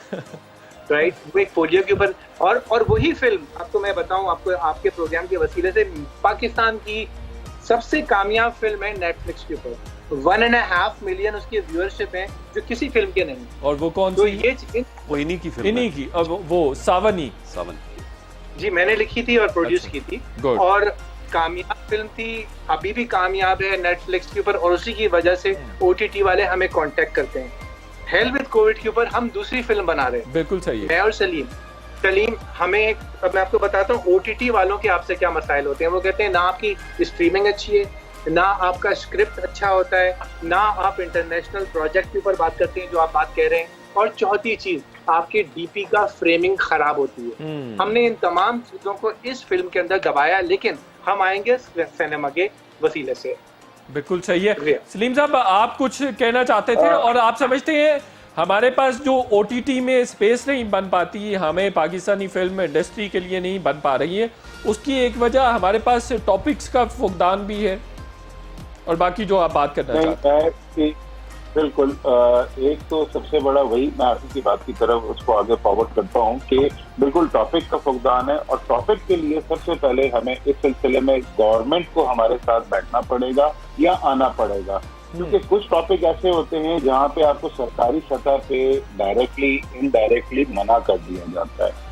राइट? वो एक पोलियो के ऊपर, और वही फिल्म आपको मैं बताऊं, आपको आपके प्रोग्राम के वसीले से, पाकिस्तान की सबसे कामयाब फिल्म है नेटफ्लिक्स के ऊपर। 1.5 मिलियन उसकी व्यूअरशिप है जो किसी फिल्म के नहीं। और वो कौन तो सी? ये वो इन्हीं की फिल्म इन्हीं की, अब वो सावनी। सावन। जी मैंने लिखी थी और प्रोड्यूस अच्छा। की थी, Good. और कामयाब फिल्म थी, अभी भी कामयाब है नेटफ्लिक्स के ऊपर, और उसी की वजह से OTT वाले हमें कांटेक्ट करते हैं। हेल विद कोविड के ऊपर हम दूसरी फिल्म बना रहे हैं, बिल्कुल सही है। मैं और सलीम हमें अब मैं आपको बताता हूँ OTT वालों के आपसे क्या मसाइल होते हैं। वो कहते हैं ना आपकी स्ट्रीमिंग अच्छी है, ना आपका स्क्रिप्ट अच्छा होता है, ना आप इंटरनेशनल प्रोजेक्ट के ऊपर बात करते हैं जो आप बात कह रहे हैं, और चौथी चीज आपके DP का फ्रेमिंग खराब होती है। हमने इन तमाम चीजों को इस फिल्म के अंदर दबाया, लेकिन हम आएंगे सिनेमा के वसीले से। बिल्कुल सही है। सलीम साहब, आप कुछ कहना चाहते थे, और आप समझते हैं हमारे पास जो OTT में स्पेस नहीं बन पाती, हमें पाकिस्तानी फिल्म इंडस्ट्री के लिए नहीं बन पा रही है, उसकी एक वजह हमारे पास टॉपिक्स का फुकदान भी है, और बाकी जो आप बात करना चाहते हैं? बिल्कुल, एक तो सबसे बड़ा वही, मैं आपकी बात की तरफ उसको आगे फॉरवर्ड करता हूँ कि बिल्कुल टॉपिक का फुकदान है, और टॉपिक के लिए सबसे पहले हमें इस सिलसिले में गवर्नमेंट को हमारे साथ बैठना पड़ेगा या आना पड़ेगा, क्योंकि कुछ टॉपिक ऐसे होते हैं जहाँ पे आपको सरकारी सतह पे डायरेक्टली इनडायरेक्टली मना कर दिया जाता है।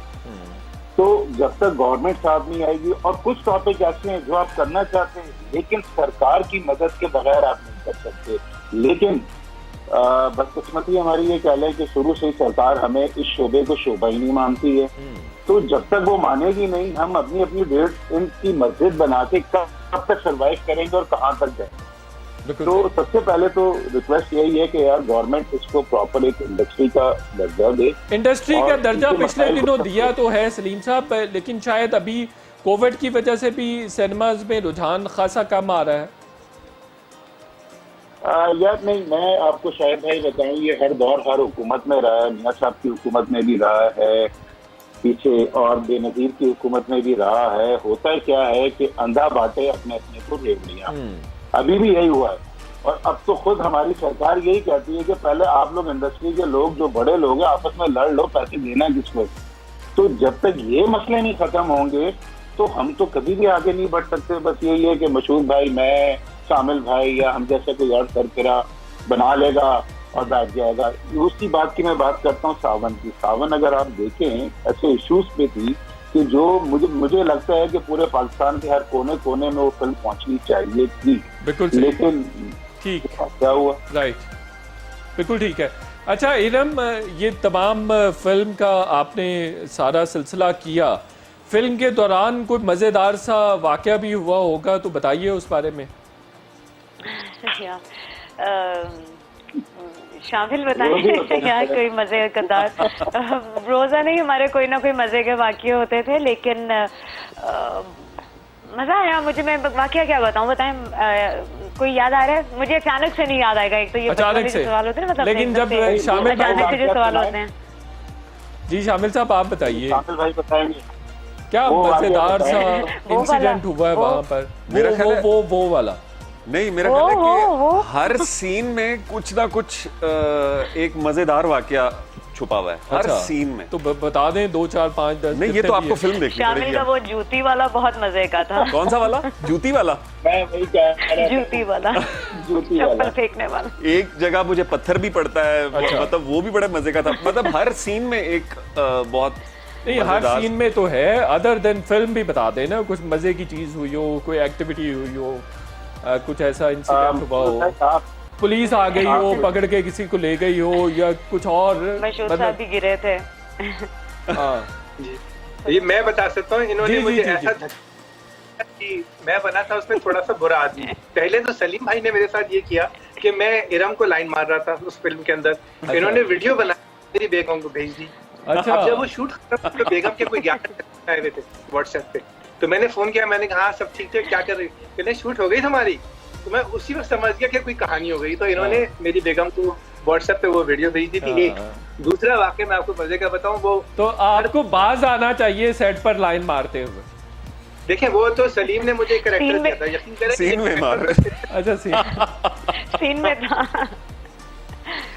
तो जब तक गवर्नमेंट साथ नहीं आएगी, और कुछ टॉपिक ऐसे हैं जो आप करना चाहते हैं लेकिन सरकार की मदद के बगैर आप नहीं कर सकते, लेकिन बदकिस्मती हमारी ये कह लें कि शुरू से ही सरकार हमें इस शोबे को शोभा ही नहीं मानती है। तो जब तक वो मानेगी नहीं, हम अपनी अपनी डेट इनकी मस्जिद बना के कब तक सर्वाइव करेंगे और कहाँ तक जाएंगे? तो सबसे पहले तो रिक्वेस्ट यही है कि यार गवर्नमेंट इसको प्रॉपर एक इंडस्ट्री का दर्जा दे। इंडस्ट्री का दर्जा पिछले दिनों दिया तो है सलीम साहब, लेकिन शायद अभी कोविड की वजह से भी सिनेमाज में रुझान खासा कम आ रहा है। यार नहीं, मैं आपको शायद भाई बताऊं, ये हर दौर हर हुकूमत में रहा है, मियां साहब की हुकूमत में भी रहा है पीछे, और बेनजीर की हुकूमत में भी रहा है। होता है क्या है कि अंधा बांटे अपने अपने को रेवड़ियां, अभी भी यही हुआ है। और अब तो खुद हमारी सरकार यही कहती है कि पहले आप लोग इंडस्ट्री के लोग, जो बड़े लोग हैं, आपस में लड़ लो, पैसे देना किसको। तो जब तक ये मसले नहीं खत्म होंगे तो हम तो कभी भी आगे नहीं बढ़ सकते। बस यही है कि मशहूर भाई, मैं, शामिल भाई या हम जैसे कोई और सरकरा बना लेगा और बैठ जाएगा। उसकी बात की मैं बात करता हूँ सावन की। सावन अगर आप देखें ऐसे इश्यूज पे थी कि जो मुझे लगता है कि पूरे पाकिस्तान के हर कोने कोने में वो फिल्म पहुंचनी चाहिए थी, बिल्कुल, लेकिन ठीक क्या हुआ? राइट, बिल्कुल ठीक है। अच्छा इरम, ये तमाम फिल्म का आपने सारा सिलसिला किया, फिल्म के दौरान कोई मजेदार सा वाकया भी हुआ होगा तो बताइए उस बारे में। शामिल बताएं यार, कोई मजेदार रोजा नहीं, हमारे कोई ना कोई मजे के वाकये होते थे, लेकिन मजा आया मुझे। मैं वाकया क्या बताएं, कोई याद आ रहा है मुझे? अचानक से नहीं याद आएगा, एक तो ये अचानक से सवाल होते हैं, मतलब लेकिन जब शामिल अचानक से जो सवाल होते हैं। जी शामिल साहब आप बताइए, शामिल भाई बताएंगे क्या मजेदार सा इंसिडेंट हुआ है वहां पर? मेरा ख्याल है वो वाला नहीं, मेरा ख्याल है कि हर सीन में कुछ ना कुछ एक मजेदार वाकया छुपा हुआ है हर सीन में। तो बता दें 2, 4, 5, 10। नहीं, ये तो आपको फिल्म देखनी पड़ेगी। शामिल का वो जूती वाला बहुत मजे का था। कौन सा वाला? जूती वाला? मैं वही कह रहा था, जूती वाला, जूती वाला, चप्पल फेंकने वाला। एक जगह मुझे पत्थर भी पड़ता है, अच्छा। मतलब वो भी बड़े मजे का था। मतलब हर सीन में एक बहुत नहीं, हर सीन में तो है, अदर देन फिल्म भी बता देना, कुछ मजे की चीज हुई हो, कोई एक्टिविटी हुई हो, कुछ ऐसा इंसिडेंट हुआ हो, पुलिस आ गई हो, पकड़ के किसी को ले गई हो, या कुछ और। मशहूर साहब भी गिरे थे। हाँ जी, ये मैं बता सकता हूँ। इन्होंने मुझे ऐसा धक्का कि मैं बना था उसमें थोड़ा सा बुरा आदमी। पहले तो सलीम भाई ने मेरे साथ ये किया कि मैं इरम को लाइन मार रहा था उस फिल्म के अंदर। इन्होंने वीडियो बना मेरी बेगम को भेज दी। अच्छा। अब जब वो शूट कर, तो बेगम के कोई 11 आए हुए थे व्हाट्सएप पे, तो मैंने फोन किया, मैंने कहा हाँ सब ठीक ठाक, क्या कर रही? कहते शूट हो गई तुम्हारी। तो मैं उसी वक्त समझ गया कि कोई कहानी हो गई। तो इन्होंने मेरी बेगम को व्हाट्सएप पे वो वीडियो भेज दी थी। हाँ, एक दूसरा वाकया मैं आपको मजे का बताऊं, वो तो आपको बाज आना चाहिए सेट पर लाइन मारते हुए। देखिए वो तो सलीम ने मुझे करेक्टर सीन में- दिया था, यकीन करें सीन में मार अच्छा सीन में था।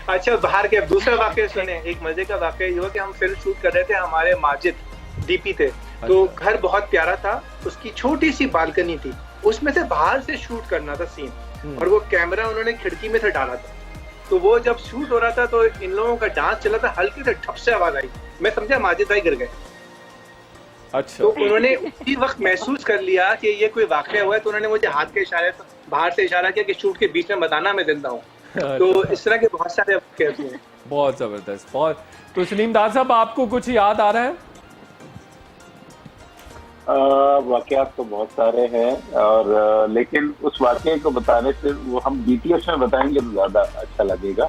अच्छा बाहर के दूसरा वाकया सुने, एक मजे का वाकया ये हुआ कि हम फिल्म शूट कर रहे थे, हमारे माजिद डीपी थे, तो घर बहुत प्यारा था, उसकी छोटी सी बालकनी थी, उसमें से बाहर से शूट करना था सीन, और वो कैमरा उन्होंने खिड़की में से डाला था। तो वो जब शूट हो रहा था तो इन लोगों का डांस चला था, हल्की से ठप से आवाज आई, मैं समझा माजिद भाई गिर गए। अच्छा तो उन्होंने उसी वक्त महसूस कर लिया कि ये कोई वाकया हुआ है, तो उन्होंने मुझे हाथ के इशारे से बाहर से इशारा किया कि शूट के बीच में बताना मैं जिंदा हूँ। तो इस तरह के बहुत सारे वाकये हैं। बहुत जबरदस्त, बहुत। तो सलीम दाद साहब आपको कुछ याद आ रहा है? वाकयात तो बहुत सारे हैं, और लेकिन उस वाकये को बताने से वो हम BTS में बताएंगे तो ज्यादा अच्छा लगेगा।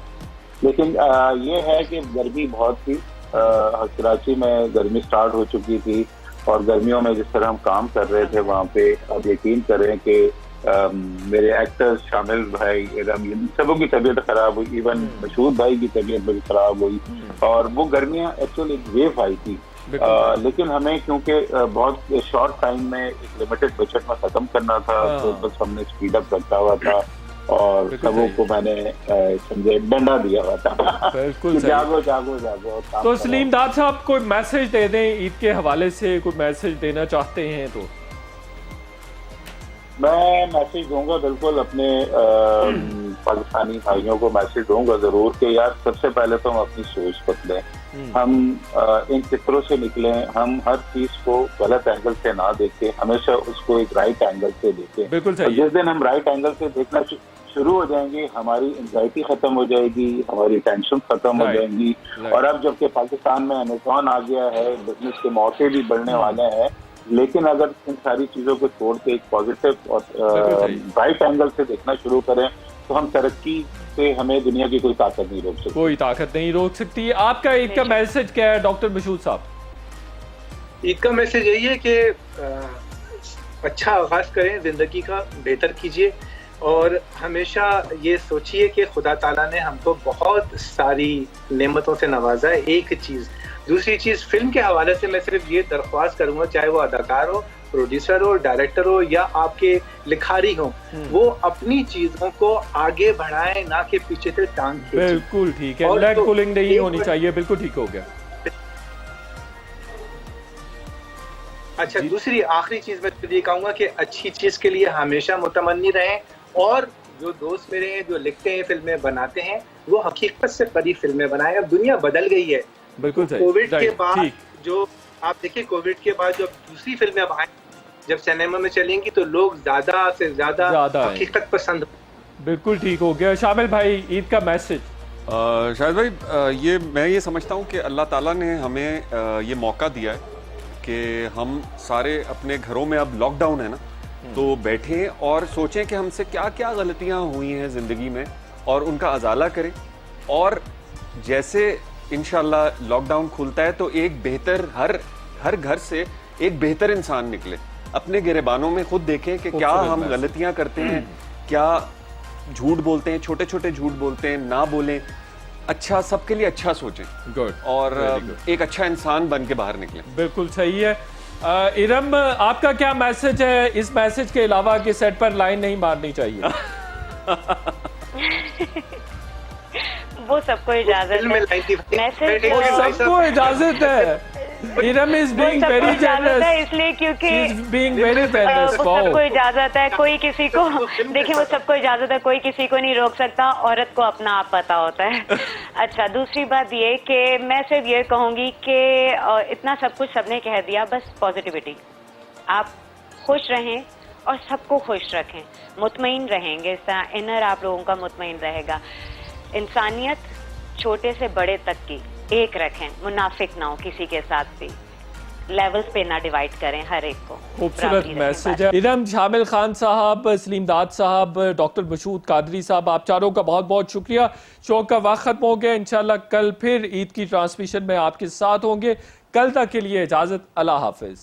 लेकिन ये है कि गर्मी बहुत थी, कराची में गर्मी स्टार्ट हो चुकी थी, और गर्मियों में जिस तरह हम काम कर रहे थे वहाँ पे, अब यकीन करें कि मेरे एक्टर्स शामिल भाई, इन सबों की तबीयत खराब हुई, इवन मशहूद भाई की तबीयत बड़ी खराब हुई, और वो गर्मियाँ एक्चुअली एक वेव आई थी। लेकिन हमें क्योंकि बहुत शॉर्ट टाइम में एक लिमिटेड बजट में खत्म करना था, तो बस हमने स्पीड अप रखा हुआ था, और सबों को मैंने समझे डंडा दिया हुआ था बिल्कुल जागो जागो जागो। तो सलीम दाद साहब कोई मैसेज दे दें ईद के हवाले से, कोई मैसेज देना चाहते हैं तो? मैं मैसेज दूंगा बिल्कुल अपने पाकिस्तानी भाइयों को मैसेज दूंगा जरूर कि यार सबसे पहले तो हम अपनी सोच बदलें, हम इन फिक्रों से निकलें, हम हर चीज को गलत एंगल से ना देखें, हमेशा उसको एक राइट एंगल से देखें। बिल्कुल सही। जिस दिन हम राइट एंगल से देखना शुरू हो जाएंगे, हमारी एंजाइटी खत्म हो जाएगी, हमारी टेंशन खत्म हो जाएंगी। और अब जबकि पाकिस्तान में अमेज़न आ गया है, बिजनेस के मौके भी बढ़ने वाले हैं, लेकिन अगर इन सारी चीजों को छोड़ के एक पॉजिटिव और राइट एंगल से देखना शुरू करें तो हम तरक्की से हमें दुनिया की कोई ताकत नहीं रोक सकती। कोई ताकत नहीं रोक सकती। आपका ईद का मैसेज क्या है डॉक्टर मशहूद साहब? ईद का मैसेज यही है कि अच्छा आगाज करें, जिंदगी का बेहतर कीजिए, और हमेशा ये सोचिए कि खुदा ताला ने हमको बहुत सारी नेमतों से नवाजा है। एक चीज, दूसरी चीज फिल्म के हवाले से मैं सिर्फ ये दरख्वास्त करूंगा, चाहे वो अदाकार हो, प्रोड्यूसर हो, डायरेक्टर हो, या आपके लिखारी हो, वो अपनी चीजों को आगे बढ़ाएं, ना कि पीछे से टांग खींचें। बिल्कुल ठीक है, लेग पुलिंग नहीं होनी चाहिए। बिल्कुल ठीक हो गया। अच्छा, दूसरी आखिरी चीज मैं ये कहूंगा कि अच्छी चीज के लिए हमेशा मुतमन्नी रहें, और जो दोस्त मेरे हैं जो लिखते हैं, फिल्में बनाते हैं, वो हकीकत से करीब फिल्में बनाएं। अब दुनिया बदल गई है। बिल्कुल सही। कोविड के बाद जो आप देखिए, कोविड के बाद जो दूसरी फिल्में अब आई, जब सिनेमा में चलेंगी तो लोग ज्यादा से ज्यादा हकीकत पसंद। बिल्कुल ठीक हो गया। शामिल भाई, ईद का मैसेज? शाहिद भाई, मैं ये समझता हूँ कि अल्लाह ताला ने हमें ये मौका दिया है कि हम सारे अपने घरों में, अब लॉकडाउन है ना, तो बैठें और सोचें कि हमसे क्या क्या गलतियाँ हुई हैं ज़िंदगी में, और उनका अजाला करें, और जैसे इंशाल्लाह लॉकडाउन खुलता है तो एक बेहतर हर घर से एक बेहतर इंसान निकले। अपने गिरेबानों में खुद देखें कि क्या हम गलतियां करते हैं, क्या झूठ बोलते हैं, छोटे छोटे झूठ बोलते हैं, ना बोलें, अच्छा सबके लिए अच्छा सोचें। गुड। और एक अच्छा इंसान बन के बाहर निकलें। बिल्कुल सही है। इरम, आपका क्या मैसेज है इस मैसेज के अलावा कि सेट पर लाइन नहीं मारनी चाहिए? वो सबको इजाजत है। मैसेज सबको इजाजत है। Iram is being very generous, इसलिए क्योंकि बीइंग वेरी जनरस। वो सबको इजाजत है, कोई किसी को देखिए, वो सबको इजाजत है, कोई किसी को नहीं रोक सकता, औरत को अपना आप पता होता है। अच्छा, दूसरी बात ये कि मैं सिर्फ ये कहूंगी कि इतना सब कुछ सबने कह दिया, बस पॉजिटिविटी, आप खुश रहें और सबको खुश रखें, मुतमईन रहेंगे, इसका इनर आप लोगों का मुतमईन रहेगा। इंसानियत छोटे से बड़े तक की एक रखें, मुनाफिक ना हो किसी के साथ भी, लेवल्स पे ना डिवाइड करें हर एक को। खूबसूरत मैसेज है। इरम, शामिल खान साहब, सलीम दाद साहब, डॉक्टर मशहूद कादरी साहब, आप चारों का बहुत बहुत शुक्रिया। शो का वक्त खत्म हो गया, इंशाल्लाह कल फिर ईद की ट्रांसमिशन में आपके साथ होंगे। कल तक के लिए इजाजत, अल्लाह हाफिज।